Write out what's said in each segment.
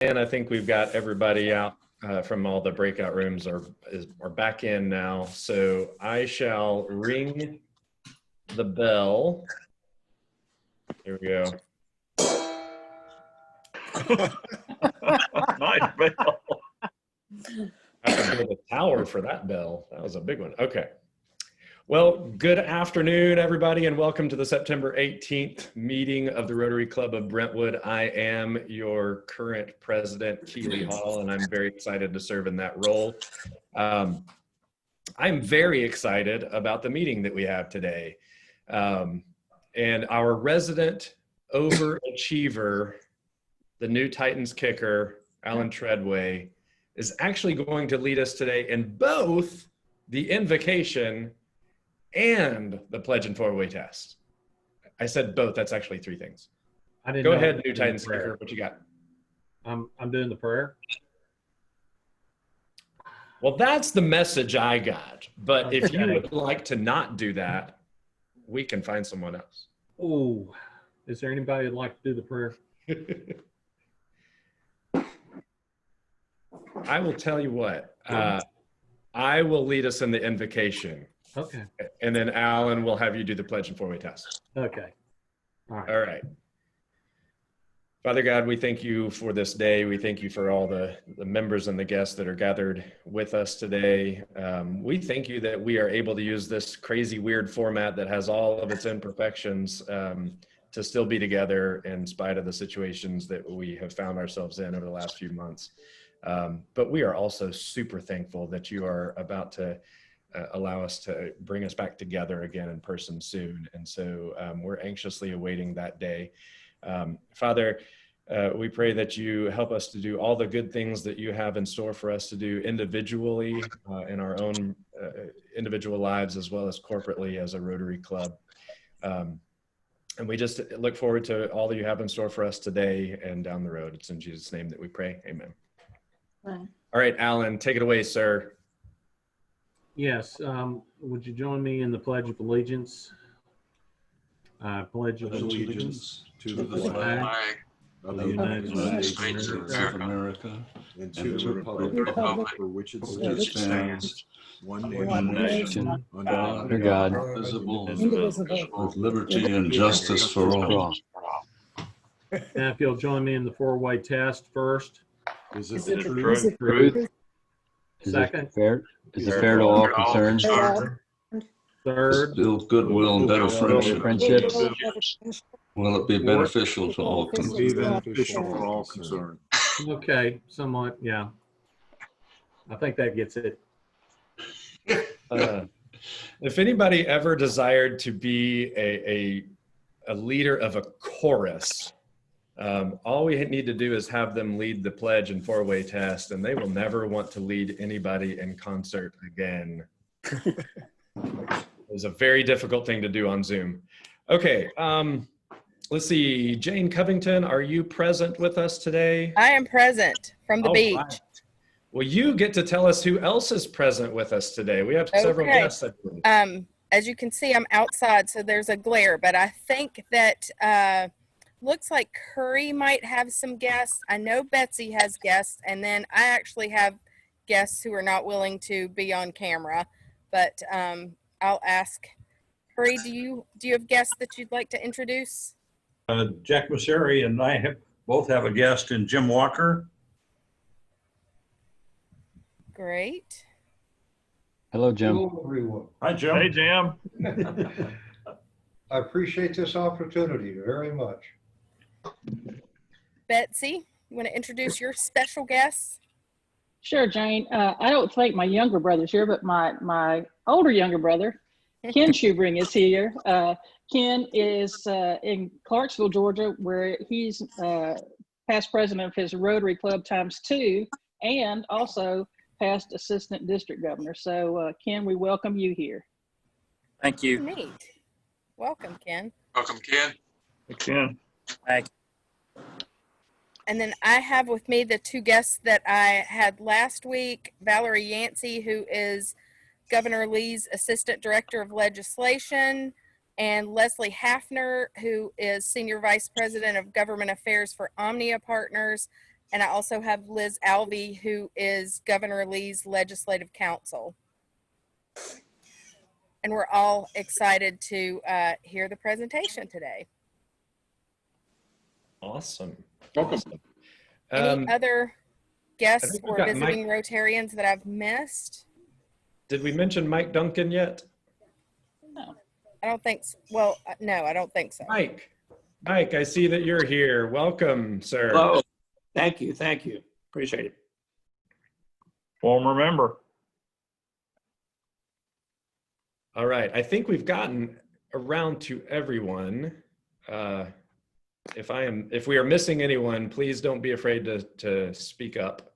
And I think we've got everybody out from all the breakout rooms are back in now. So I shall ring the bell. Here we go. Nice bell. I have to build a tower for that bell. That was a big one. Okay. Well, good afternoon, everybody, and welcome to the September 18th meeting of the Rotary Club of Brentwood. I am your current president, Keely Hall, and I'm very excited to serve in that role. I'm very excited about the meeting that we have today. And our resident overachiever, the new Titans kicker, Alan Treadway, is actually going to lead us today in both the invocation and the pledge and four-way test. I said both. That's actually three things. I didn't Go know ahead, new Titans kicker. What you got? I'm doing the prayer. Well, that's the message I got. But if you Okay. would like to not do that, we can find someone else. Oh, is there anybody who'd like to do the prayer? I will tell you what. I will lead us in the invocation. Okay. And then Alan will have you do the pledge and four-way test. Okay. All right. All right. Father God, we thank you for this day. We thank you for all the members and the guests that are gathered with us today. We thank you that we are able to use this crazy, weird format that has all of its imperfections to still be together in spite of the situations that we have found ourselves in over the last few months. But we are also super thankful that you are about to allow us to bring us back together again in person soon. And so we're anxiously awaiting that day. Father, we pray that you help us to do all the good things that you have in store for us to do individually in our own individual lives, as well as corporately as a Rotary Club. And we just look forward to all that you have in store for us today and down the road. It's in Jesus' name that we pray. Amen. All right, Alan, take it away, sir. Yes. Would you join me in the Pledge of Allegiance? I pledge allegiance to the flag flag of the United States of America and to the republic for which it stands, one nation, under God, indivisible, with liberty and justice for all. Now, if you'll join me in the four-way test first. Is it Is the it truth? truth? Second. Is it fair to all concerned? Third. Still goodwill and better friendship. Friendship. Will it be beneficial to all concerned? Be beneficial for all concerned. Okay. Somewhat. Yeah. I think that gets it. If anybody ever desired to be a leader of a chorus, all we need to do is have them lead the pledge and four-way test, and they will never want to lead anybody in concert again. It was a very difficult thing to do on Zoom. Okay, let's see. Jane Covington, are you present with us today? I am present from the All beach. right. Well, you get to tell us who else is present with us today. We have several Okay. guests. I believe. As you can see, I'm outside, so there's a glare, but I think that looks like Curry might have some guests. I know Betsy has guests, and then I actually have guests who are not willing to be on camera, but I'll ask Curry, do you have guests that you'd like to introduce? Jack Masseri and I both have a guest in Jim Walker. Great. Hello, Jim. Hello, everyone. Hi, Jim. Hey, Jim. I appreciate this opportunity very much. Betsy, you want to introduce your special guests? Sure, Jane. I don't think my younger brother's here, but my older younger brother, Ken Schubring, is here. Ken is in Clarksville, Georgia, where he's past president of his Rotary Club ×2 and also past assistant district governor. So, Ken, we welcome you here. Thank you. Neat. Welcome, Ken. Welcome, Ken. Hey, Ken. Thank you. And then I have with me the two guests that I had last week, Valerie Yancey, who is Governor Lee's Assistant Director of Legislation, and Leslie Hafner, who is Senior Vice President of Government Affairs for Omnia Partners. And I also have Liz Alvey, who is Governor Lee's legislative counsel. And we're all excited to hear the presentation today. Awesome. Welcome. Any other guests think we've or got visiting Rotarians that I've missed? Did we mention Mike Duncan yet? No. I don't think so. Well, no, I don't think so. Mike, I see that you're here. Welcome, sir. Hello. Thank you. Thank you. Appreciate it. Former member. All right. I think we've gotten around to everyone. If we are missing anyone, please don't be afraid to speak up.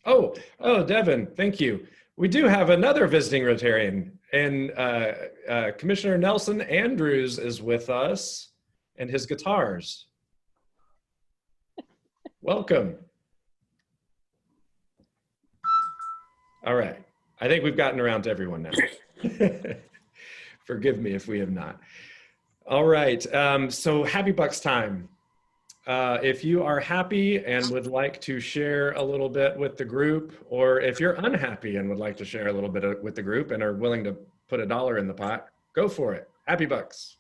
Oh, Devin, thank you. We do have another visiting Rotarian, and Commissioner Nelson Andrews is with us and his guitars. Welcome. All right. I think we've gotten around to everyone now. Forgive me if we have not. All right. So happy Bucks time. If you are happy and would like to share a little bit with the group, or if you're unhappy and would like to share a little bit with the group and are willing to put $1 in the pot, go for it. Happy Bucks.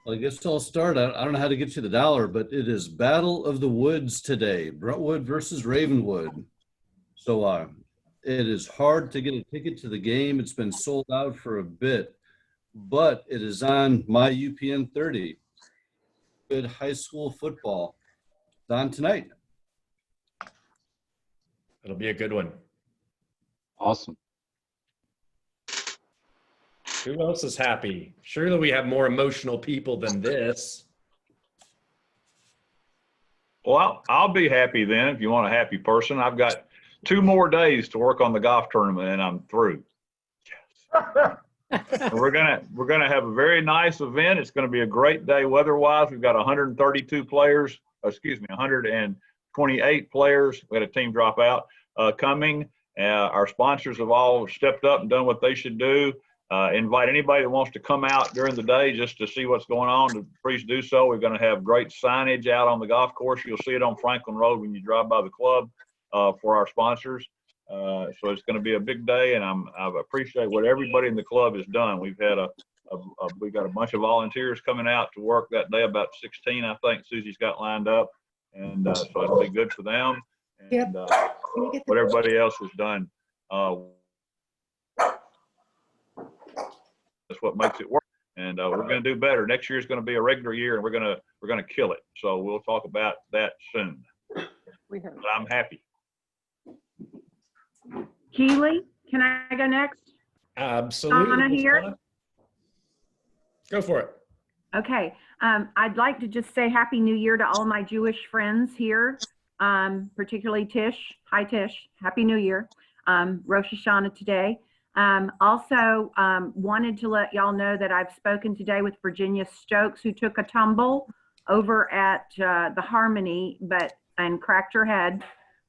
Well, I guess I'll start. I don't know how to get you the dollar, but it is Battle of the Woods today, Brentwood versus Ravenwood. So it is hard to get a ticket to the game. It's been sold out for a bit, but it is on my UPN 30. Good high school football. It's on tonight. It'll be a good one. Awesome. Who else is happy? Surely we have more emotional people than this. Well, I'll be happy then if you want a happy person. I've got 2 more days to work on the golf tournament and I'm through. Yes. We're gonna have a very nice event. It's gonna be a great day weather-wise. We've got 132 players, 128 players. We had a team drop out coming. Our sponsors have all stepped up and done what they should do. Invite anybody that wants to come out during the day just to see what's going on to please do so. We're going to have great signage out on the golf course. You'll see it on Franklin Road when you drive by the club for our sponsors. So it's going to be a big day, and I appreciate what everybody in the club has done. We've had we got a bunch of volunteers coming out to work that day, about 16, I think Susie's got lined up, and so it'll be good for them. And what everybody else has done. That's what makes it work, and we're going to do better. Next year is going to be a regular year, and we're going to kill it. So we'll talk about that soon. But I'm happy. Keely, can I go next? Absolutely. Donna here. Go for it. Okay. I'd like to just say Happy New Year to all my Jewish friends here, particularly Tish. Hi, Tish. Happy New Year. Rosh Hashanah today. Also, wanted to let y'all know that I've spoken today with Virginia Stokes, who took a tumble over at the Harmony, and cracked her head.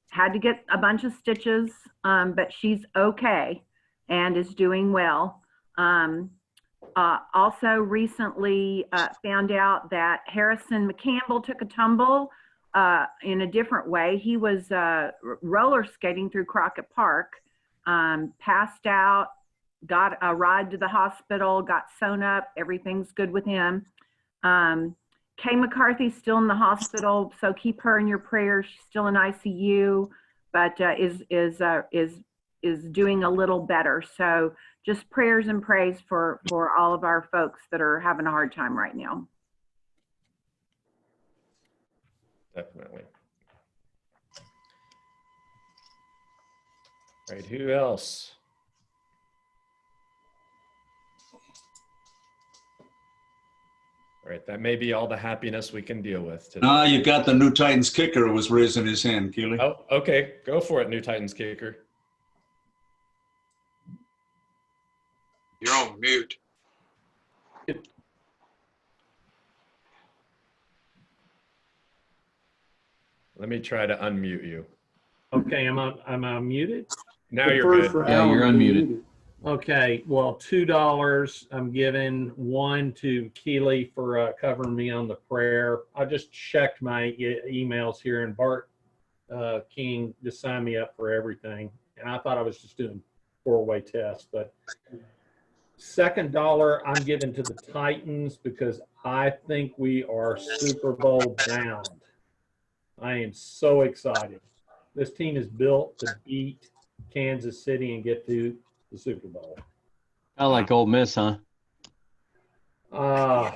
Had to get a bunch of stitches, but she's okay and is doing well. Also recently found out that Harrison McCampbell took a tumble in a different way. He was roller skating through Crockett Park. Passed out, got a ride to the hospital, got sewn up, everything's good with him. Kay McCarthy's still in the hospital, so keep her in your prayers. She's still in ICU, but is doing a little better. So just prayers and praise for all of our folks that are having a hard time right now. Definitely. All right, who else? All right, that may be all the happiness we can deal with today. You got the New Titans kicker who was raising his hand, Keely. Oh, okay. Go for it, New Titans kicker. You're on mute. Let me try to unmute you. Okay, am I muted? Now you're good. Yeah, you're unmuted. Okay, well, $2. I'm giving one to Keely for covering me on the prayer. I just checked my emails here, and Bart King just signed me up for everything. And I thought I was just doing 4-way tests, but second dollar I'm giving to the Titans because I think we are Super Bowl bound. I am so excited. This team is built to beat Kansas City and get to the Super Bowl. I like Ole Miss, huh? I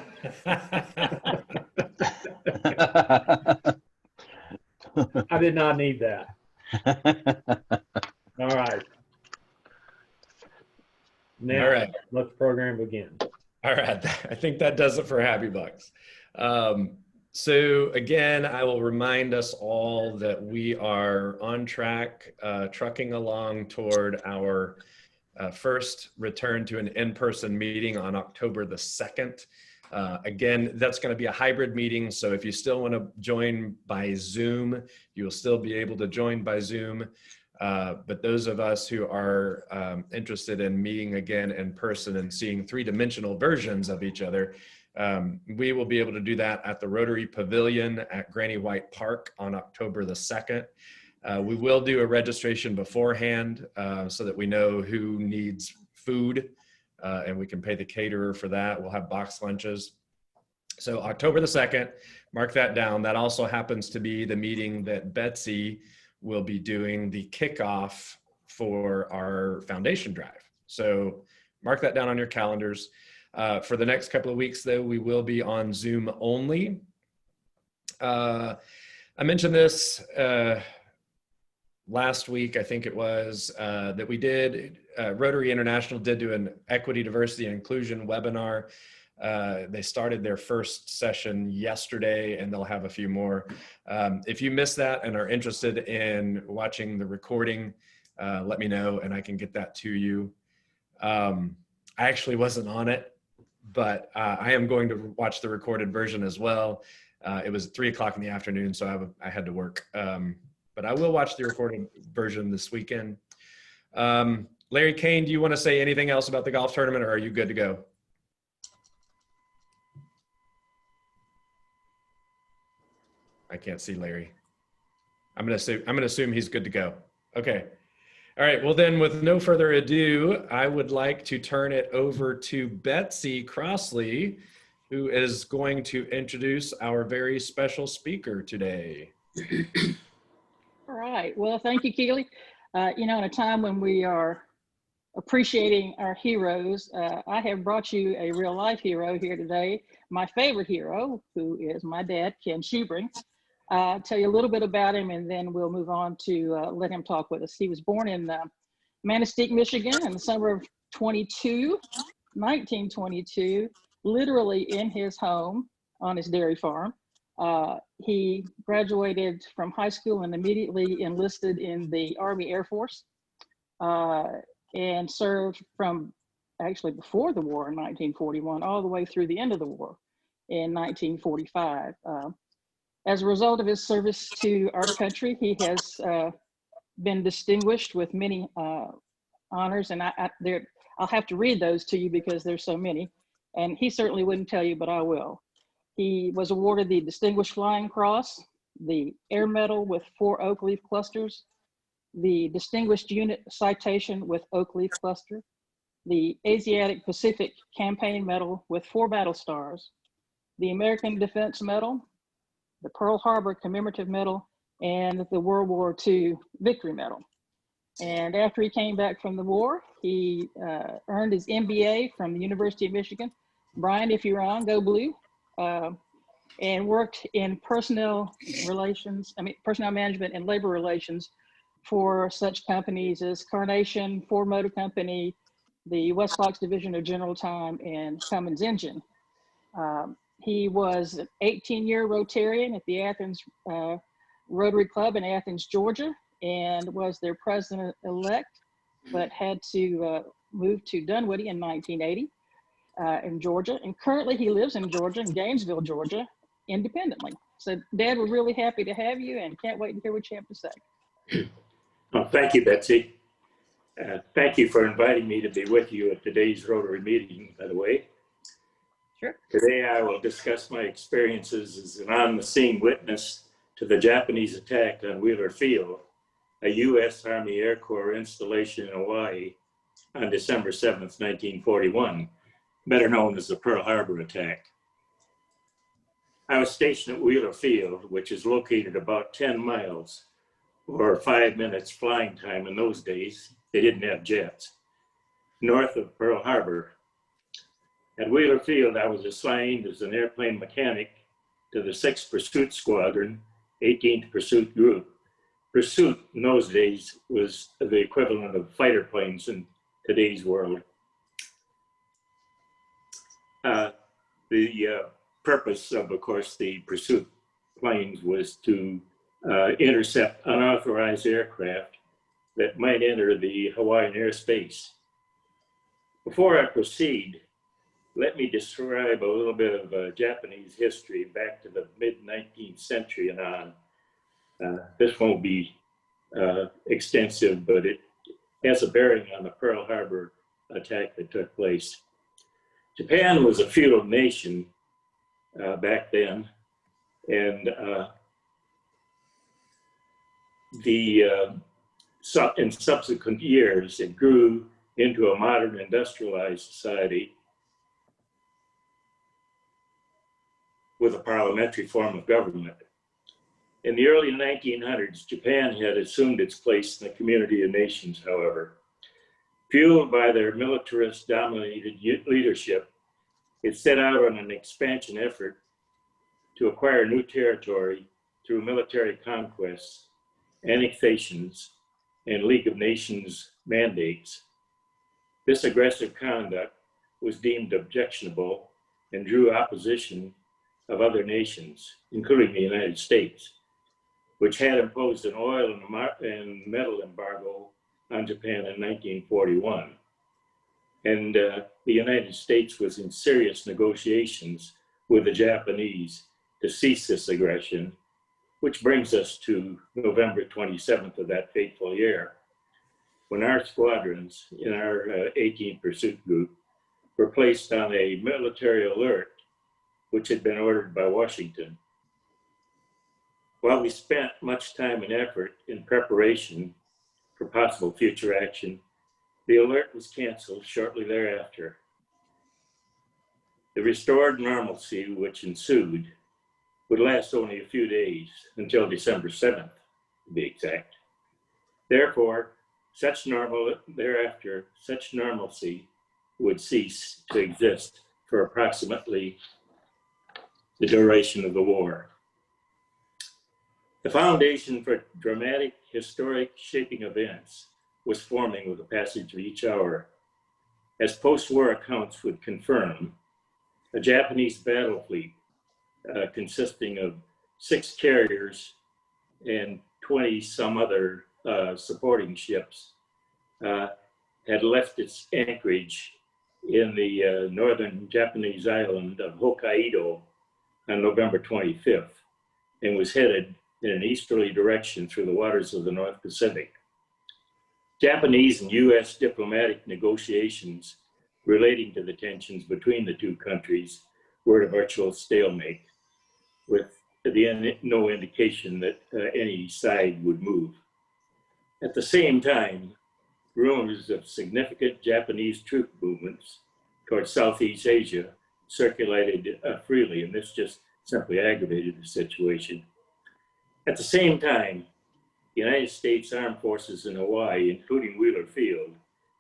did not need that. All right. Now, All right. let the program begin. All right. I think that does it for Happy Bucks. So again, I will remind us all that we are on track, trucking along toward our first return to an in-person meeting on October the 2nd. Again, that's going to be a hybrid meeting. So if you still want to join by Zoom, you will still be able to join by Zoom. But those of us who are interested in meeting again in person and seeing three-dimensional versions of each other, we will be able to do that at the Rotary Pavilion at Granny White Park on October the 2nd. We will do a registration beforehand so that we know who needs food and we can pay the caterer for that. We'll have box lunches. So October the 2nd, mark that down. That also happens to be the meeting that Betsy will be doing the kickoff for our foundation drive. So mark that down on your calendars. For the next couple of weeks, though, we will be on Zoom only. I mentioned this last week, I think it was, that we did, Rotary International did do an equity, diversity, and inclusion webinar. They started their first session yesterday, and they'll have a few more. If you missed that and are interested in watching the recording, let me know and I can get that to you. I actually wasn't on it, but I am going to watch the recorded version as well. It was 3 o'clock in the afternoon, so I had to work. But I will watch the recorded version this weekend. Larry Kane, do you want to say anything else about the golf tournament, or are you good to go? I can't see Larry. I'm gonna assume he's good to go. Okay. All right. Well, then, with no further ado, I would like to turn it over to Betsy Crossley, who is going to introduce our very special speaker today. All right. Well, thank you, Keely. In a time when we are appreciating our heroes, I have brought you a real life hero here today. My favorite hero, who is my dad, Ken Schubring. I'll tell you a little bit about him, and then we'll move on to let him talk with us. He was born in Manistee, Michigan in the summer of 1922, literally in his home on his dairy farm. He graduated from high school and immediately enlisted in the Army Air Force and served from actually before the war in 1941 all the way through the end of the war in 1945. As a result of his service to our country, he has been distinguished with many honors, and I'll have to read those to you because there's so many, and he certainly wouldn't tell you, but I will. He was awarded the Distinguished Flying Cross, the Air Medal with 4 oak leaf clusters, the Distinguished Unit Citation with oak leaf cluster, the Asiatic Pacific Campaign Medal with 4 battle stars, the American Defense Medal, the Pearl Harbor Commemorative Medal, and the World War II Victory Medal. And after he came back from the war, he earned his MBA from the University of Michigan. Brian, if you're on, go blue. And worked in personnel management and labor relations for such companies as Carnation, Ford Motor Company, the West Fox Division of General Time, and Cummins Engine. He was an 18-year Rotarian at the Athens Rotary Club in Athens, Georgia, and was their president-elect, but had to move to Dunwoody in 1980 in Georgia. And currently he lives in Georgia, in Gainesville, Georgia, independently. So Dad, we're really happy to have you and can't wait to hear what you have to say. Thank you, Betsy. Thank you for inviting me to be with you at today's Rotary meeting, by the way. Sure. Today I will discuss my experiences as an on-the-scene witness to the Japanese attack on Wheeler Field, a U.S. Army Air Corps installation in Hawaii on December 7th, 1941, better known as the Pearl Harbor attack. I was stationed at Wheeler Field, which is located about 10 miles or 5 minutes flying time in those days. They didn't have jets. North of Pearl Harbor. At Wheeler Field, I was assigned as an airplane mechanic to the 6th Pursuit Squadron, 18th Pursuit Group. Pursuit in those days was the equivalent of fighter planes in today's world. The purpose of course, the pursuit planes was to intercept unauthorized aircraft that might enter the Hawaiian airspace. Before I proceed, let me describe a little bit of Japanese history back to the mid-19th century and on. This won't be extensive, but it has a bearing on the Pearl Harbor attack that took place. Japan was a feudal nation back then, and in subsequent years, it grew into a modern industrialized society with a parliamentary form of government. In the early 1900s, Japan had assumed its place in the community of nations, however. Fueled by their militarist-dominated leadership, it set out on an expansion effort to acquire new territory through military conquests, annexations, and League of Nations mandates. This aggressive conduct was deemed objectionable and drew opposition of other nations, including the United States, which had imposed an oil and metal embargo on Japan in 1941. And the United States was in serious negotiations with the Japanese to cease this aggression, which brings us to November 27th of that fateful year, when our squadrons in our 18th Pursuit Group were placed on a military alert, which had been ordered by Washington. While we spent much time and effort in preparation for possible future action, the alert was canceled shortly thereafter. The restored normalcy which ensued would last only a few days, until December 7th, to be exact. Therefore, such normalcy would cease to exist for approximately the duration of the war. The foundation for dramatic, historic shaping events was forming with the passage of each hour. As post-war accounts would confirm, a Japanese battle fleet consisting of 6 carriers and 20 some other supporting ships had left its anchorage in the northern Japanese island of Hokkaido on November 25th and was headed in an easterly direction through the waters of the North Pacific. Japanese and U.S. diplomatic negotiations relating to the tensions between the two countries were at a virtual stalemate, with no indication that any side would move. At the same time, rumors of significant Japanese troop movements towards Southeast Asia circulated freely, and this just simply aggravated the situation. At the same time, the United States Armed Forces in Hawaii, including Wheeler Field,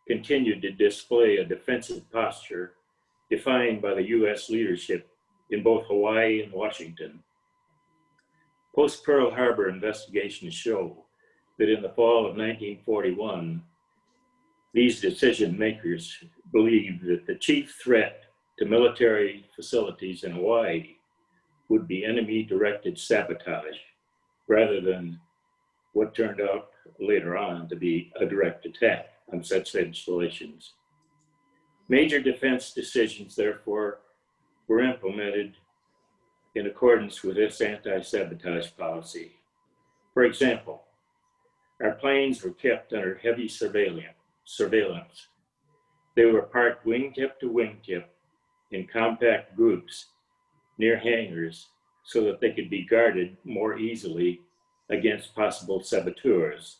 continued to display a defensive posture defined by the U.S. leadership in both Hawaii and Washington. Post-Pearl Harbor investigations show that in the fall of 1941, these decision makers believed that the chief threat to military facilities in Hawaii would be enemy-directed sabotage, rather than what turned out later on to be a direct attack on such installations. Major defense decisions, therefore, were implemented in accordance with this anti-sabotage policy. For example, our planes were kept under heavy surveillance surveillance. They were parked wingtip to wingtip in compact groups near hangars so that they could be guarded more easily against possible saboteurs.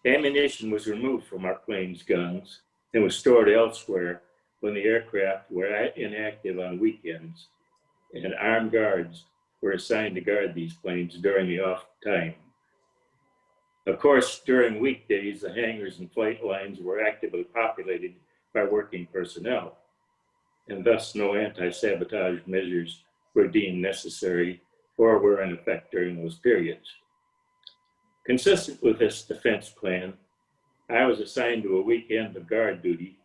Ammunition was removed from our planes' guns and was stored elsewhere when the aircraft were inactive on weekends, and armed guards were assigned to guard these planes during the off time. Of course, during weekdays, the hangars and flight lines were actively populated by working personnel, and thus no anti-sabotage measures were deemed necessary or were in effect during those periods. Consistent with this defense plan, I was assigned to a weekend of guard duty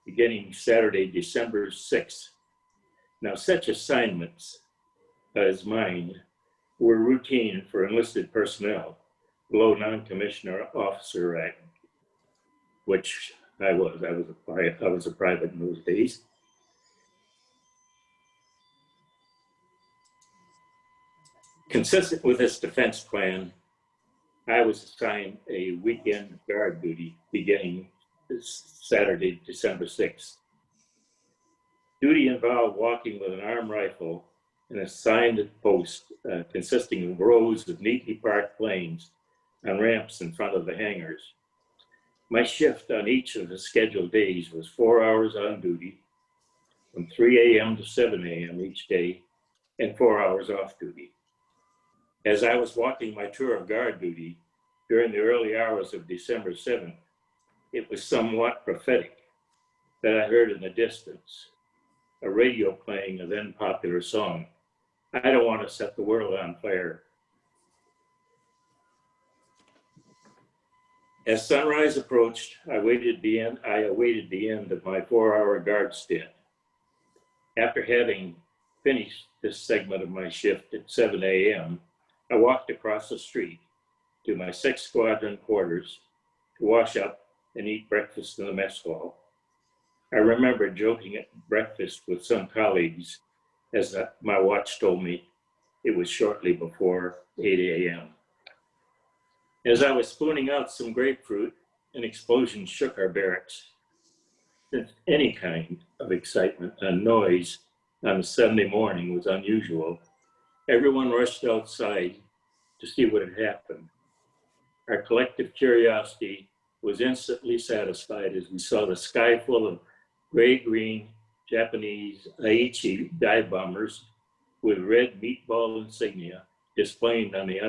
beginning Saturday, December 6th. Now, such assignments as mine were routine for enlisted personnel below non-commissioner officer rank, which I was a private in those days. Consistent with this defense plan, I was assigned a weekend guard duty beginning this Saturday, December 6th. Duty involved walking with an armed rifle and assigned post consisting of rows of neatly parked planes on ramps in front of the hangars. My shift on each of the scheduled days was 4 hours on duty from 3 a.m. to 7 a.m. each day and 4 hours off duty. As I was walking my tour of guard duty during the early hours of December 7th, it was somewhat prophetic that I heard in the distance a radio playing a then popular song, "I Don't Want to Set the World on Fire." As sunrise approached, I awaited the end of my 4-hour guard stint. After having finished this segment of my shift at 7 a.m., I walked across the street to my 6th Squadron quarters to wash up and eat breakfast in the mess hall. I remember joking at breakfast with some colleagues as my watch told me it was shortly before 8 a.m. As I was spooning out some grapefruit, an explosion shook our barracks. Since any kind of excitement and noise on a Sunday morning was unusual, everyone rushed outside to see what had happened. Our collective curiosity was instantly satisfied as we saw the sky full of gray-green Japanese Aichi dive bombers with red meatball insignia displayed on the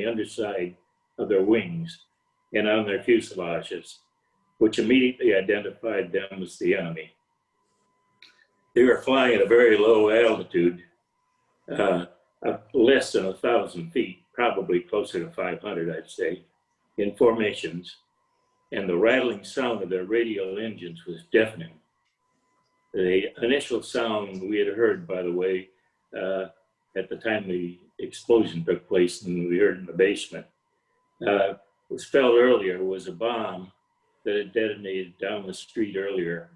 underside of their wings and on their fuselages, which immediately identified them as the enemy. They were flying at a very low altitude, less than 1,000 feet, probably closer to 500, I'd say, in formations, and the rattling sound of their radial engines was deafening. The initial sound we had heard, by the way, at the time the explosion took place and we heard in the basement, was felt earlier, was a bomb that had detonated down the street earlier.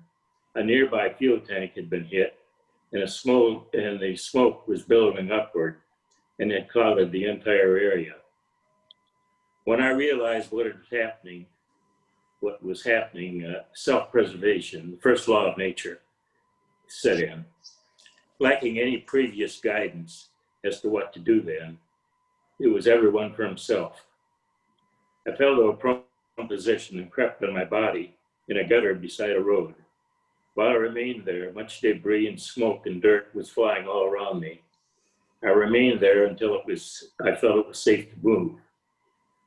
A nearby fuel tank had been hit, and the smoke was billowing upward and had clouded the entire area. When I realized what was happening, self-preservation, the first law of nature, set in. Lacking any previous guidance as to what to do then, it was everyone for himself. I fell to a prone position and crept on my body in a gutter beside a road. While I remained there, much debris and smoke and dirt was flying all around me. I remained there until I felt it was safe to move.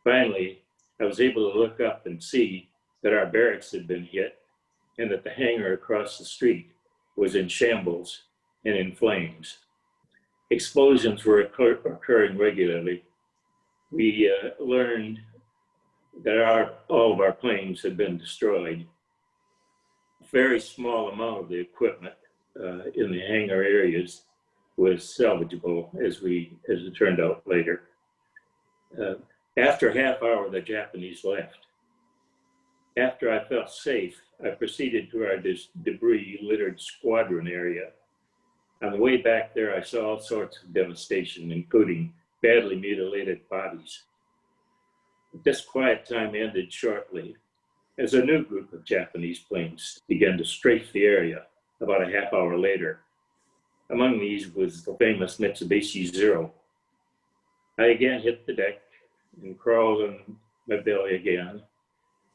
Finally, I was able to look up and see that our barracks had been hit and that the hangar across the street was in shambles and in flames. Explosions were occurring regularly. We learned that all of our planes had been destroyed. A very small amount of the equipment in the hangar areas was salvageable, as it turned out later. After a half hour, the Japanese left. After I felt safe, I proceeded to our debris-littered squadron area. On the way back there, I saw all sorts of devastation, including badly mutilated bodies. This quiet time ended shortly as a new group of Japanese planes began to strafe the area about a half hour later. Among these was the famous Mitsubishi Zero. I again hit the deck and crawled on my belly again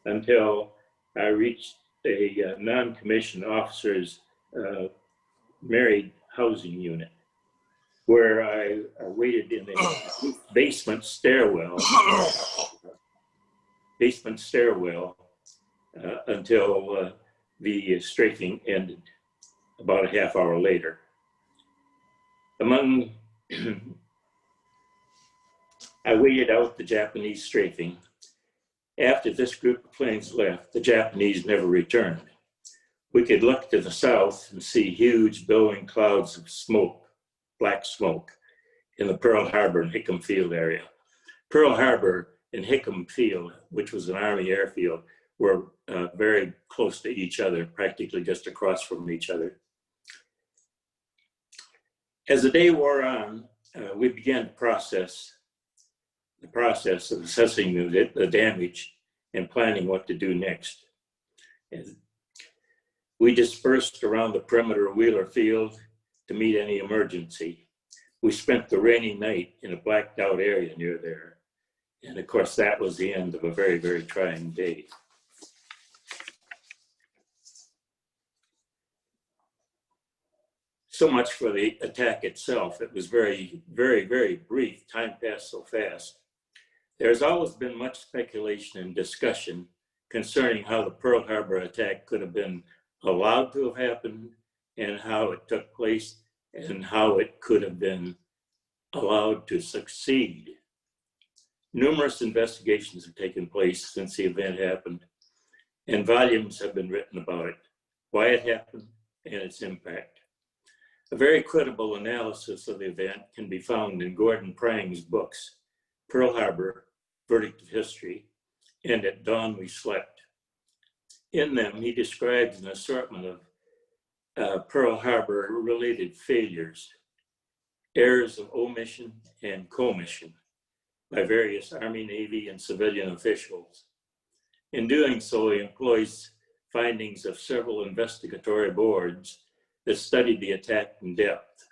until I reached a non-commissioned officer's married housing unit, where I waited in a basement stairwell until the strafing ended about a half hour later. I waited out the Japanese strafing. After this group of planes left, the Japanese never returned. We could look to the south and see huge billowing clouds of smoke, black smoke, in the Pearl Harbor and Hickam Field area. Pearl Harbor and Hickam Field, which was an Army airfield, were very close to each other, practically just across from each other. As the day wore on, we began the process of assessing the damage and planning what to do next. And we dispersed around the perimeter of Wheeler Field to meet any emergency. We spent the rainy night in a blacked out area near there. And of course, that was the end of a very, very trying day. So much for the attack itself. It was very, very, very brief. Time passed so fast. There's always been much speculation and discussion concerning how the Pearl Harbor attack could have been allowed to have happened and how it took place and how it could have been allowed to succeed. Numerous investigations have taken place since the event happened, and volumes have been written about it, why it happened, and its impact. A very credible analysis of the event can be found in Gordon Prang's books, Pearl Harbor, Verdict of History, and At Dawn We Slept. In them, he describes an assortment of Pearl Harbor-related failures, errors of omission and commission by various Army, Navy, and civilian officials. In doing so, he employs findings of several investigatory boards that studied the attack in depth.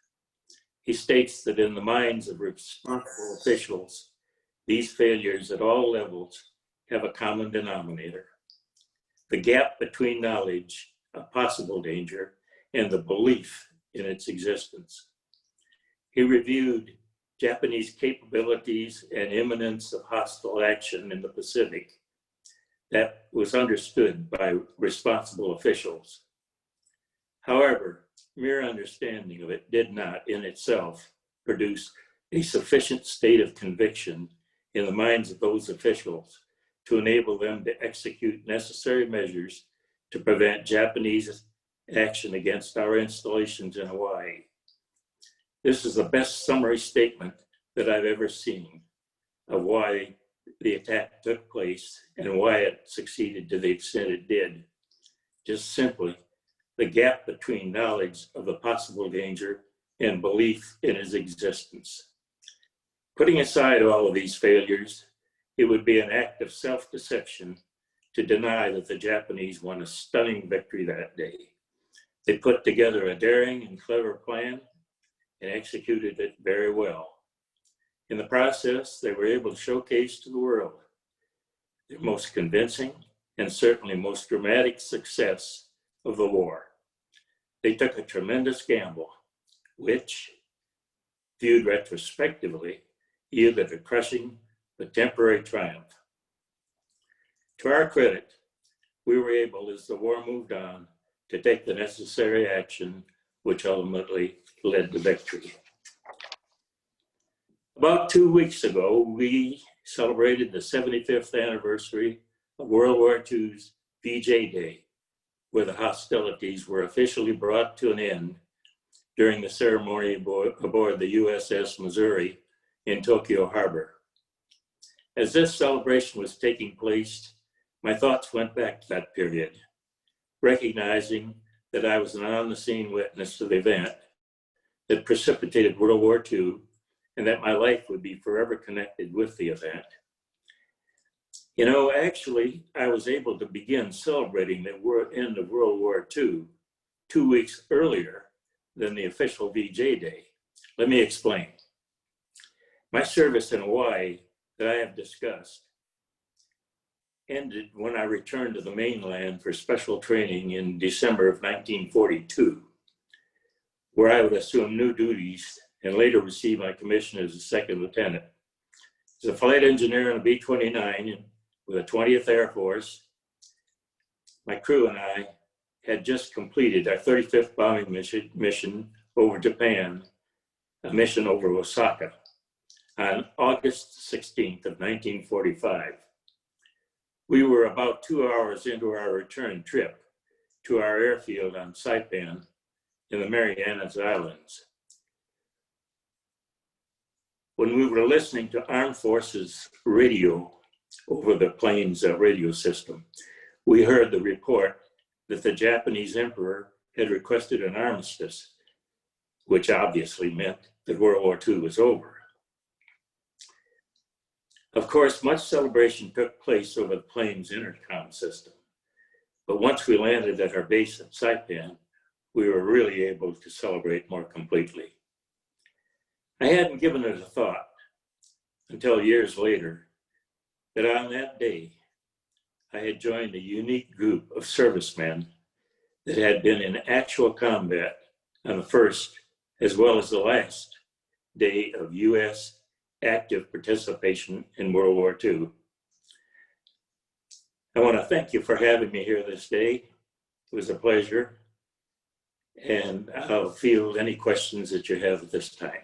He states that in the minds of responsible officials, these failures at all levels have a common denominator: the gap between knowledge of possible danger and the belief in its existence. He reviewed Japanese capabilities and imminence of hostile action in the Pacific that was understood by responsible officials. However, mere understanding of it did not in itself produce a sufficient state of conviction in the minds of those officials to enable them to execute necessary measures to prevent Japanese action against our installations in Hawaii. This is the best summary statement that I've ever seen of why the attack took place and why it succeeded to the extent it did. Just simply, the gap between knowledge of the possible danger and belief in its existence. Putting aside all of these failures, it would be an act of self-deception to deny that the Japanese won a stunning victory that day. They put together a daring and clever plan and executed it very well. In the process, they were able to showcase to the world the most convincing and certainly most dramatic success of the war. They took a tremendous gamble, which, viewed retrospectively, yielded a crushing but temporary triumph. To our credit, we were able, as the war moved on, to take the necessary action which ultimately led to victory. About 2 weeks ago, we celebrated the 75th anniversary of World War II's VJ Day, where the hostilities were officially brought to an end during the ceremony aboard the USS Missouri in Tokyo Harbor. As this celebration was taking place, my thoughts went back to that period, recognizing that I was an on-the-scene witness to the event that precipitated World War II, and that my life would be forever connected with the event. You know, actually, I was able to begin celebrating the end of World War II 2 weeks earlier than the official VJ Day. Let me explain. My service in Hawaii that I have discussed ended when I returned to the mainland for special training in December of 1942, where I would assume new duties and later receive my commission as a second lieutenant. As a flight engineer on a B-29 with the 20th Air Force, my crew and I had just completed our 35th bombing mission over Japan, a mission over Osaka, on August 16th of 1945. We were about 2 hours into our return trip to our airfield on Saipan in the Marianas Islands, when we were listening to Armed Forces radio over the plane's radio system. We heard the report that the Japanese emperor had requested an armistice, which obviously meant that World War II was over. Of course, much celebration took place over the plane's intercom system, but once we landed at our base at Saipan, we were really able to celebrate more completely. I hadn't given it a thought until years later that on that day, I had joined a unique group of servicemen that had been in actual combat on the first as well as the last day of U.S. active participation in World War II. I want to thank you for having me here this day. It was a pleasure, and I'll field any questions that you have at this time.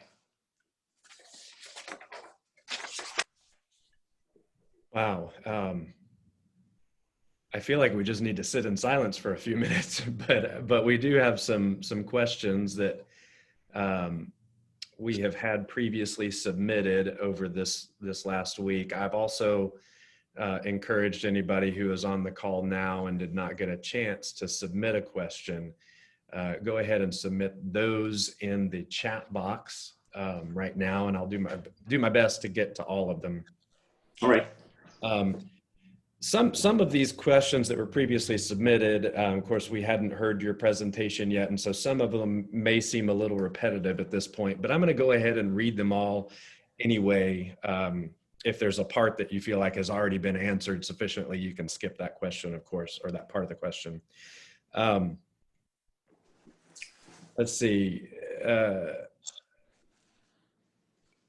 Wow. I feel like we just need to sit in silence for a few minutes, but we do have some questions that we have had previously submitted over this last week. I've also encouraged anybody who is on the call now and did not get a chance to submit a question, go ahead and submit those in the chat box right now, and I'll do my best to get to all of them. All right. Some of these questions that were previously submitted, of course, we hadn't heard your presentation yet, and so some of them may seem a little repetitive at this point, but I'm going to go ahead and read them all anyway. If there's a part that you feel like has already been answered sufficiently, you can skip that question, of course, or that part of the question. Let's see.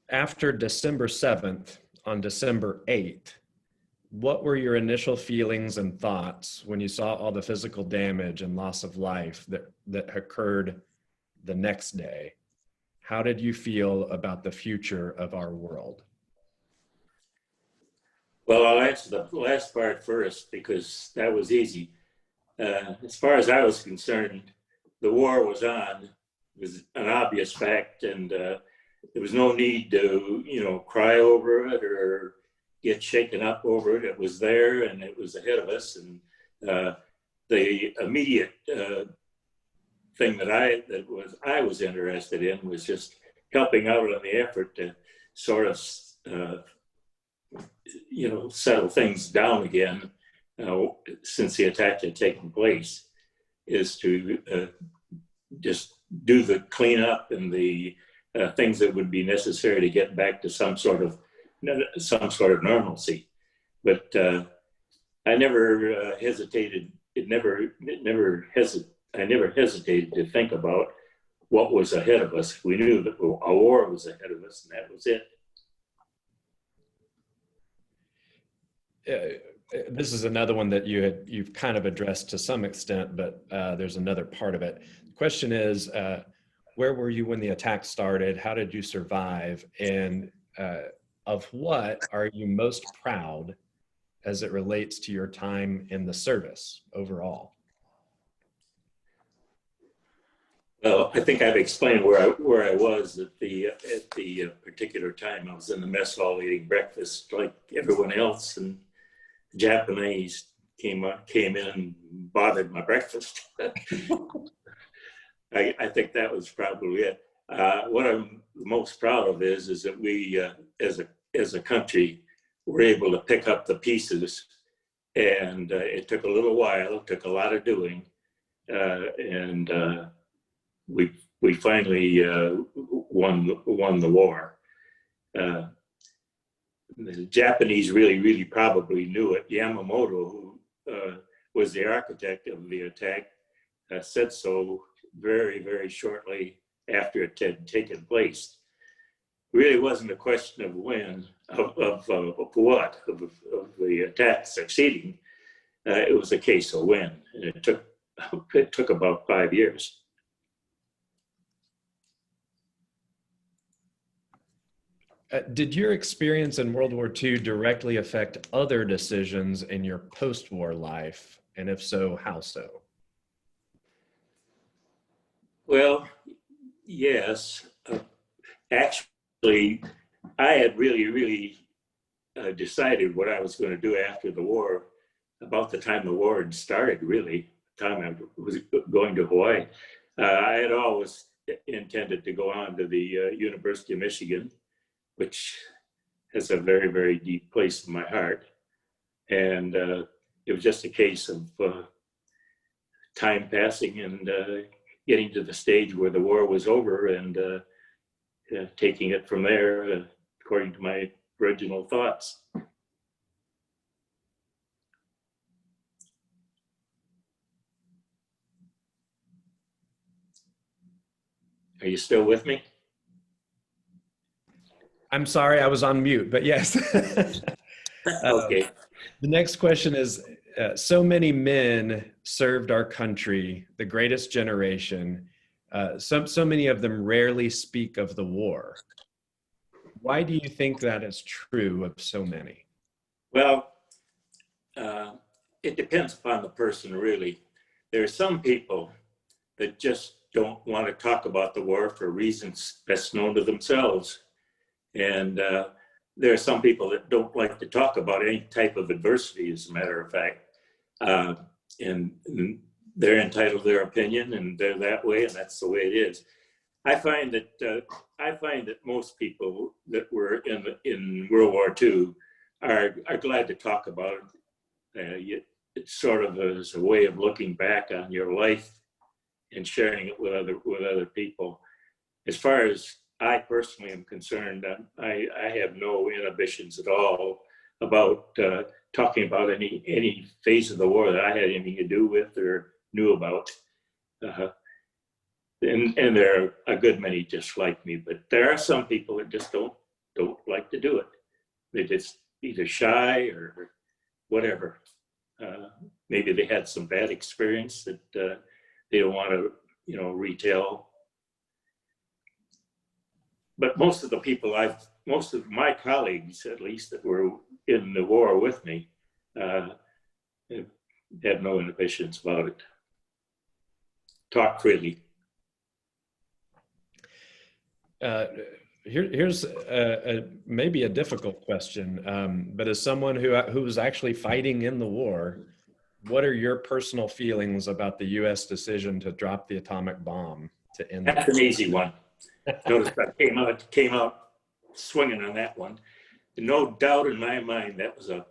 After December 7th, on December 8th, what were your initial feelings and thoughts when you saw all the physical damage and loss of life that occurred the next day? How did you feel about the future of our world? Well, I'll answer the last part first because that was easy. As far as I was concerned, the war was on. It was an obvious fact, and there was no need to, cry over it or get shaken up over it. It was there and it was ahead of us. And the immediate thing that I was interested in was just helping out on the effort to sort of, settle things down again since the attack had taken place, is to just do the cleanup and the things that would be necessary to get back to some sort of normalcy. But I never hesitated. I never hesitated to think about what was ahead of us. We knew that a war was ahead of us, and that was it. This is another one that you've kind of addressed to some extent, but there's another part of it. The question is, where were you when the attack started? How did you survive? And of what are you most proud as it relates to your time in the service overall? Well, I think I've explained where I was at the particular time. I was in the mess hall eating breakfast like everyone else, and the Japanese came in and bothered my breakfast. I think that was probably it. What I'm most proud of is that we, as a country, were able to pick up the pieces. And it took a little while, it took a lot of doing. And we finally won the war. The Japanese really probably knew it. Yamamoto, who was the architect of the attack, said so very shortly after it had taken place. Really wasn't a question of when, of the attack succeeding. It was a case of when, and it took about 5 years. Did your experience in World War II directly affect other decisions in your post-war life? And if so, how so? Well, yes. Actually, I had really decided what I was going to do after the war, about the time the war had started, really, the time I was going to Hawaii. I had always intended to go on to the University of Michigan, which has a very deep place in my heart. And it was just a case of time passing and getting to the stage where the war was over and taking it from there according to my original thoughts. Are you still with me? I'm sorry, I was on mute, but yes. Okay. The next question is, so many men served our country, the greatest generation. So many of them rarely speak of the war. Why do you think that is true of so many? Well, it depends upon the person, really. There are some people that just don't want to talk about the war for reasons best known to themselves. And there are some people that don't like to talk about any type of adversity, as a matter of fact. And they're entitled to their opinion, and they're that way, and that's the way it is. I find that most people that were in World War II are glad to talk about it. It's sort of as a way of looking back on your life and sharing it with other people. As far as I personally am concerned, I have no inhibitions at all about talking about any phase of the war that I had anything to do with or knew about. And there are a good many just like me, but there are some people that just don't like to do it. They're just either shy or whatever. Maybe they had some bad experience that they don't want to, retell. But most of my colleagues, at least, that were in the war with me, had no inhibitions about it. Talk freely. Here's maybe a difficult question, but as someone who was actually fighting in the war, what are your personal feelings about the U.S. decision to drop the atomic bomb to end? That's an easy one. Notice I came out swinging on that one. No doubt in my mind that was a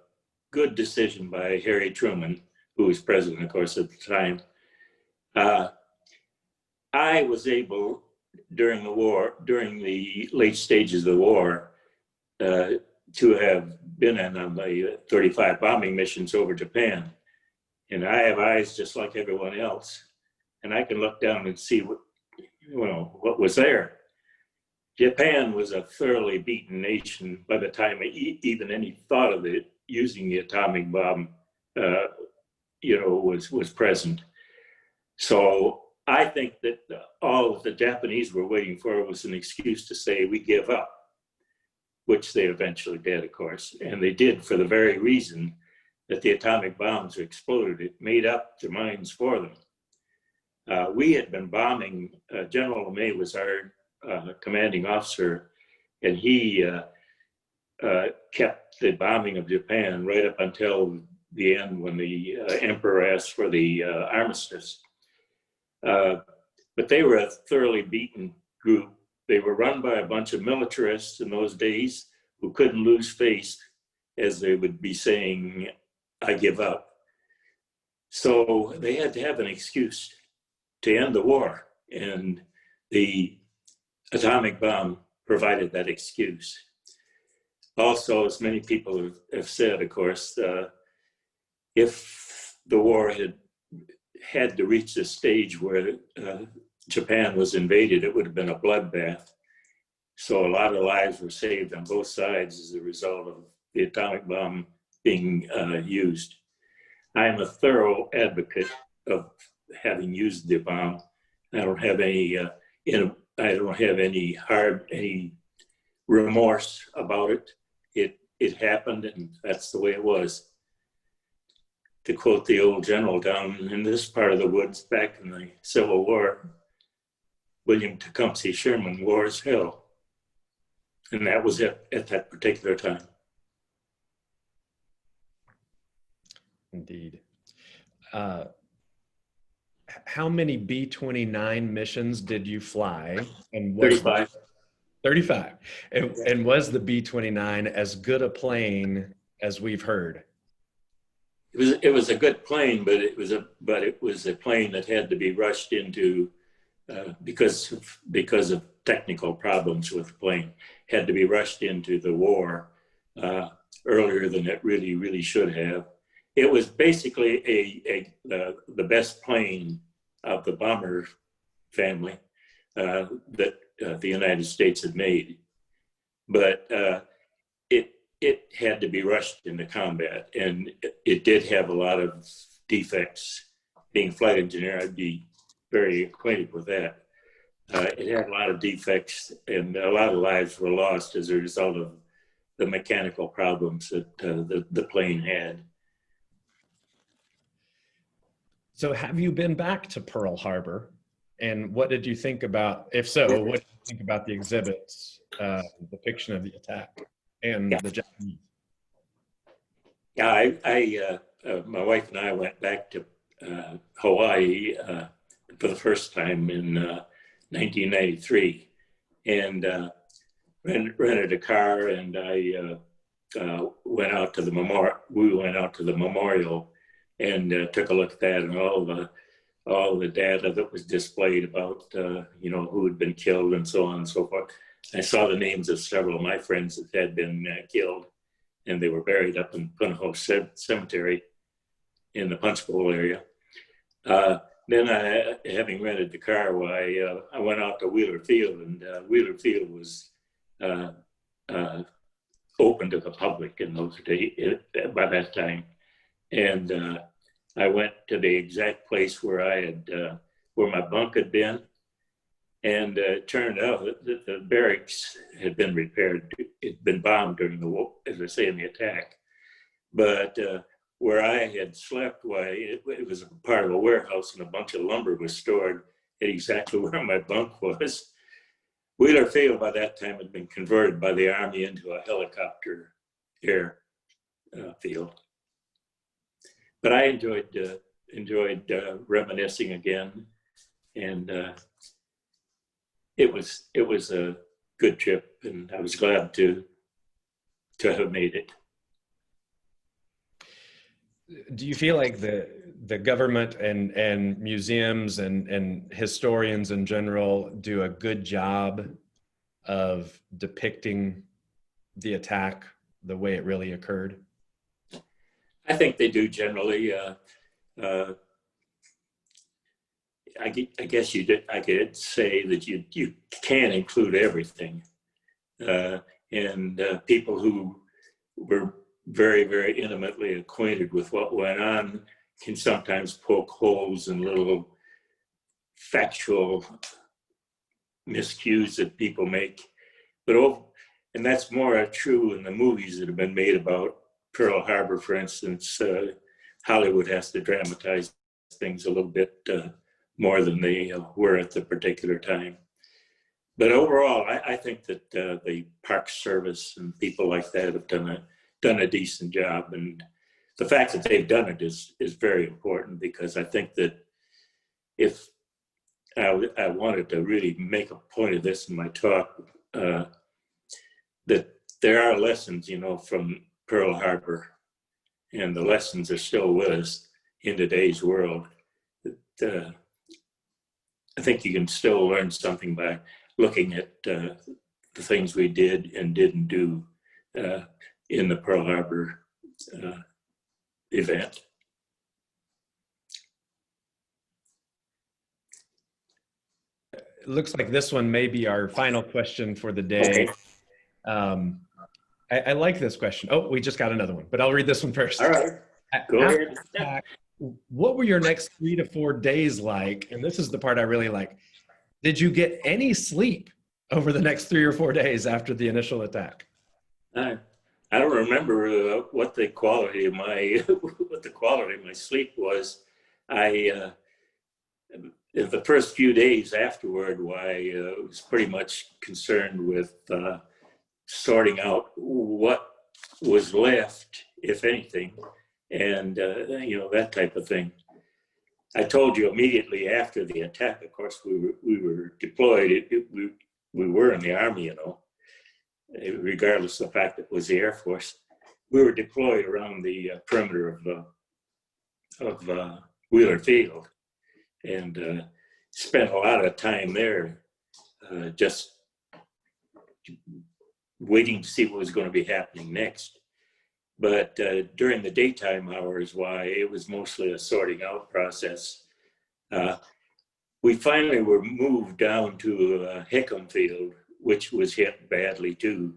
good decision by Harry Truman, who was president, of course, at the time. I was able, during the late stages of the war, to have been on the 35 bombing missions over Japan. And I have eyes just like everyone else. And I can look down and see what was there. Japan was a thoroughly beaten nation by the time even any thought of it using the atomic bomb, was present. So I think that all the Japanese were waiting for was an excuse to say we give up, which they eventually did, of course. And they did for the very reason that the atomic bombs exploded. It made up their minds for them. We had been bombing, General LeMay was our commanding officer, and he kept the bombing of Japan right up until the end when the emperor asked for the armistice. But they were a thoroughly beaten group. They were run by a bunch of militarists in those days who couldn't lose face as they would be saying, "I give up." So they had to have an excuse to end the war, and the atomic bomb provided that excuse. Also, as many people have said, of course, if the war had to reach the stage where Japan was invaded, it would have been a bloodbath. So a lot of lives were saved on both sides as a result of the atomic bomb being used. I am a thorough advocate of having used the bomb. I don't have any any remorse about it. It happened, and that's the way it was. To quote the old general down in this part of the woods back in the Civil War, William Tecumseh Sherman, war is hell. And that was it at that particular time. Indeed. How many B-29 missions did you fly? And 35. 35. And was the B-29 as good a plane as we've heard? It was a good plane, but it was a plane that had to be rushed into because of technical problems with the plane. Had to be rushed into the war earlier than it really should have. It was basically the best plane of the bomber family that the United States had made, but it had to be rushed into combat, and it did have a lot of defects. Being a flight engineer, I'd be very acquainted with that. It had a lot of defects, and a lot of lives were lost as a result of the mechanical problems that the plane had. So have you been back to Pearl Harbor? And what did you think about, if so, what did you think about the exhibits, depiction of the attack and the Japanese? Yeah, my wife and I went back to Hawaii for the first time in 1993, and rented a car, and I went out to the memorial. We went out to the memorial and took a look at that, and all the data that was displayed about who had been killed and so on and so forth. I saw the names of several of my friends that had been killed, and they were buried up in Punahou Cemetery in the Punch Bowl area. Then having rented the car, I went out to Wheeler Field, and Wheeler Field was open to the public in those days by that time. And I went to the exact place where where my bunk had been, and it turned out that the barracks had been repaired. It'd been bombed during the war, as I say, in the attack. But where I had slept, it was part of a warehouse, and a bunch of lumber was stored at exactly where my bunk was. Wheeler Field by that time had been converted by the Army into a helicopter air field. But I enjoyed reminiscing again, and it was a good trip, and I was glad to have made it. Do you feel like the government and museums and historians in general do a good job of depicting the attack the way it really occurred? I think they do generally. I guess I could say that you can't include everything, and people who were very, very intimately acquainted with what went on can sometimes poke holes in little factual miscues that people make. And that's more true in the movies that have been made about Pearl Harbor, for instance. Hollywood has to dramatize things a little bit more than they were at the particular time. But overall, I think that the Park Service and people like that have done a decent job. And the fact that they've done it is very important, because I think that if I wanted to really make a point of this in my talk, that there are lessons, from Pearl Harbor, and the lessons are still with us in today's world. I think you can still learn something by looking at the things we did and didn't do in the Pearl Harbor event. It looks like this one may be our final question for the day. Okay. I like this question. Oh, we just got another one, but I'll read this one first. All right, go ahead. What were your next 3 to 4 days like? And this is the part I really like. Did you get any sleep over the next 3 or 4 days after the initial attack? I don't remember what the quality of my sleep was. I in the first few days afterward, I was pretty much concerned with sorting out what was left, if anything, and that type of thing. I told you immediately after the attack. Of course, we were deployed. We were in the Army, regardless of the fact it was the Air Force. We were deployed around the perimeter of Wheeler Field, and spent a lot of time there, just waiting to see what was going to be happening next. But during the daytime hours, it was mostly a sorting out process. We finally were moved down to Hickam Field, which was hit badly too.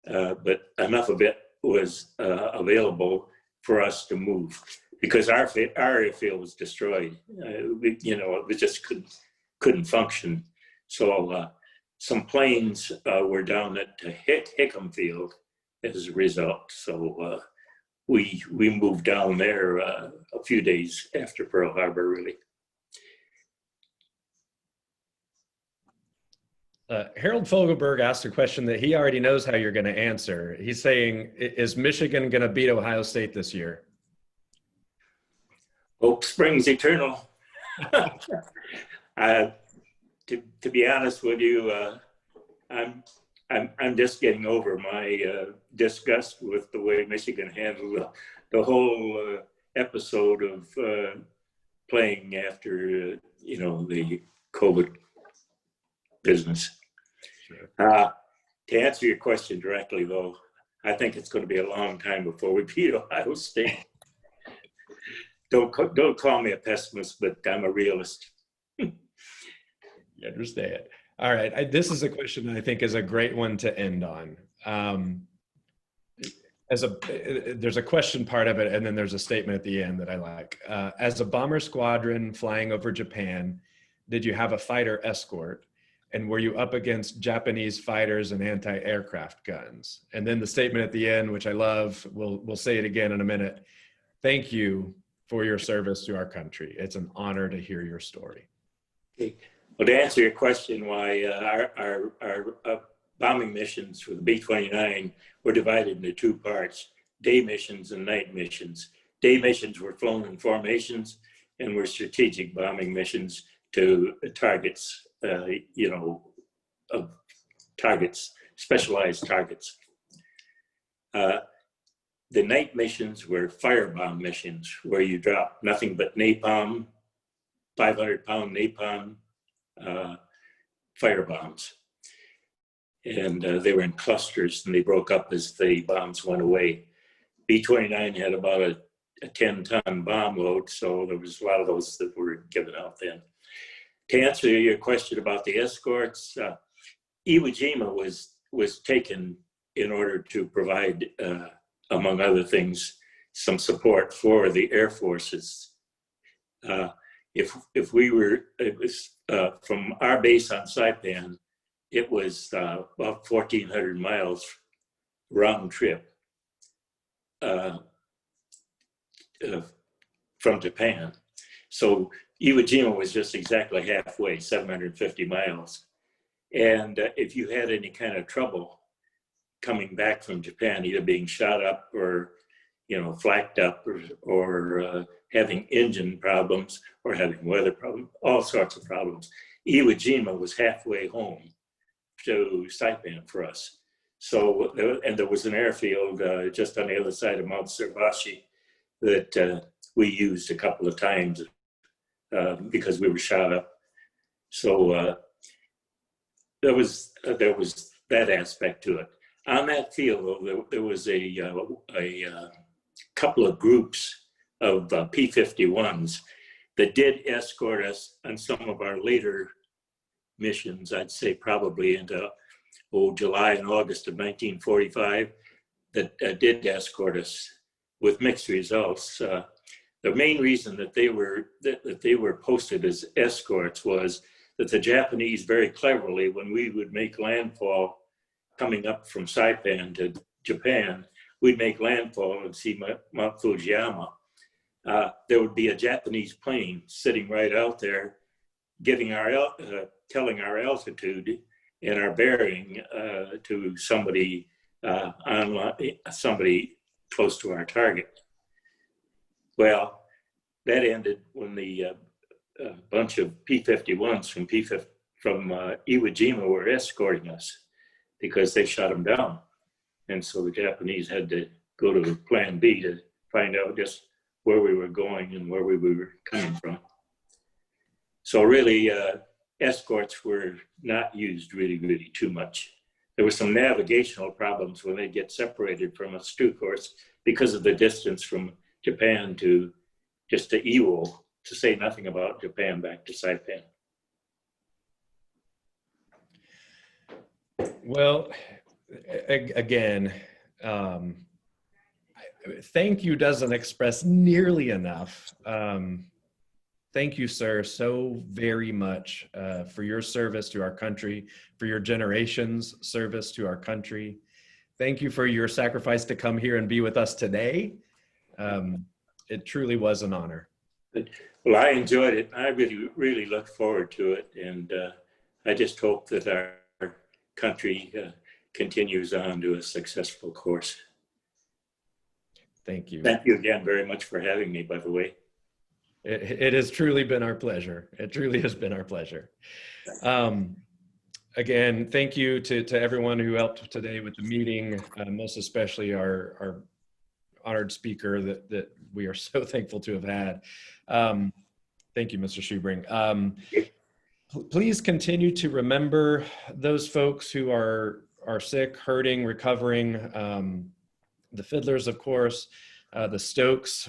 But enough of it was available for us to move, because our airfield was destroyed. It just couldn't function. So some planes were down at Hickam Field as a result. So we moved down there a few days after Pearl Harbor, really. Harold Fogelberg asked a question that he already knows how you're going to answer. He's saying, is Michigan going to beat Ohio State this year? Hope springs eternal. To be honest with you, I'm just getting over my disgust with the way Michigan handled the whole episode of playing after the COVID business. Sure. To answer your question directly, though, I think it's going to be a long time before we beat Ohio State. Don't call me a pessimist, but I'm a realist. You understand. All right. This is a question that I think is a great one to end on. There's a question part of it, and then there's a statement at the end that I like. As a bomber squadron flying over Japan, did you have a fighter escort? And were you up against Japanese fighters and anti-aircraft guns? And then the statement at the end, which I love, we'll say it again in a minute. Thank you for your service to our country. It's an honor to hear your story. Okay. Well, to answer your question, why our bombing missions for the B-29 were divided into 2 parts, day missions and night missions. Day missions were flown in formations and were strategic bombing missions to targets, specialized targets. The night missions were firebomb missions where you drop nothing but napalm, 500-pound napalm firebombs. And they were in clusters, and they broke up as the bombs went away. B-29 had about a 10-ton bomb load, so there was a lot of those that were given out then. To answer your question about the escorts, Iwo Jima was taken in order to provide, among other things, some support for the air forces. If we were, it was from our base on Saipan, it was about 1,400 miles round trip from Japan. So Iwo Jima was just exactly halfway, 750 miles. And if you had any kind of trouble coming back from Japan, either being shot up or, flaked up or having engine problems or having weather problems, all sorts of problems, Iwo Jima was halfway home to Saipan for us. So, and there was an airfield just on the other side of Mount Servashi that we used a couple of times because we were shot up. So there was that aspect to it. On that field, though, there was a couple of groups of P-51s that did escort us on some of our later missions. I'd say probably into July and August of 1945, that did escort us with mixed results. The main reason that they were posted as escorts was that the Japanese very cleverly, when we would make landfall coming up from Saipan to Japan, we'd make landfall and see Mount Fujiyama. There would be a Japanese plane sitting right out there, giving telling our altitude and our bearing to somebody somebody close to our target. Well, that ended when the bunch of P-51s from Iwo Jima were escorting us because they shot them down. And so the Japanese had to go to plan B to find out just where we were going and where we were coming from. So really, escorts were not used really too much. There were some navigational problems when they get separated from us too, of course, because of the distance from Japan to just to Iwo, to say nothing about Japan back to Saipan. Well, again, thank you doesn't express nearly enough. Thank you, sir, so very much for your service to our country, for your generation's service to our country. Thank you for your sacrifice to come here and be with us today. It truly was an honor. Well, I enjoyed it. I really look forward to it. And I just hope that our country continues on to a successful course. Thank you. Thank you again very much for having me, by the way. It has truly been our pleasure. It truly has been our pleasure. Again, thank you to everyone who helped today with the meeting, most especially our honored speaker that we are so thankful to have had. Thank you, Mr. Schubring. Please continue to remember those folks who are sick, hurting, recovering, the Fiddlers, of course, the Stokes,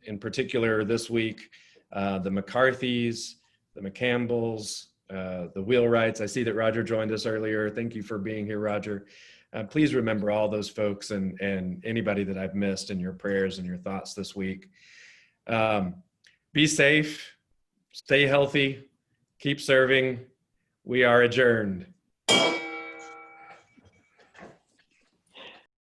in particular this week, the McCarthys, the McCampbells, the Wheelwrights. I see that Roger joined us earlier. Thank you for being here, Roger. Please remember all those folks and anybody that I've missed in your prayers and your thoughts this week. Be safe, stay healthy, keep serving. We are adjourned.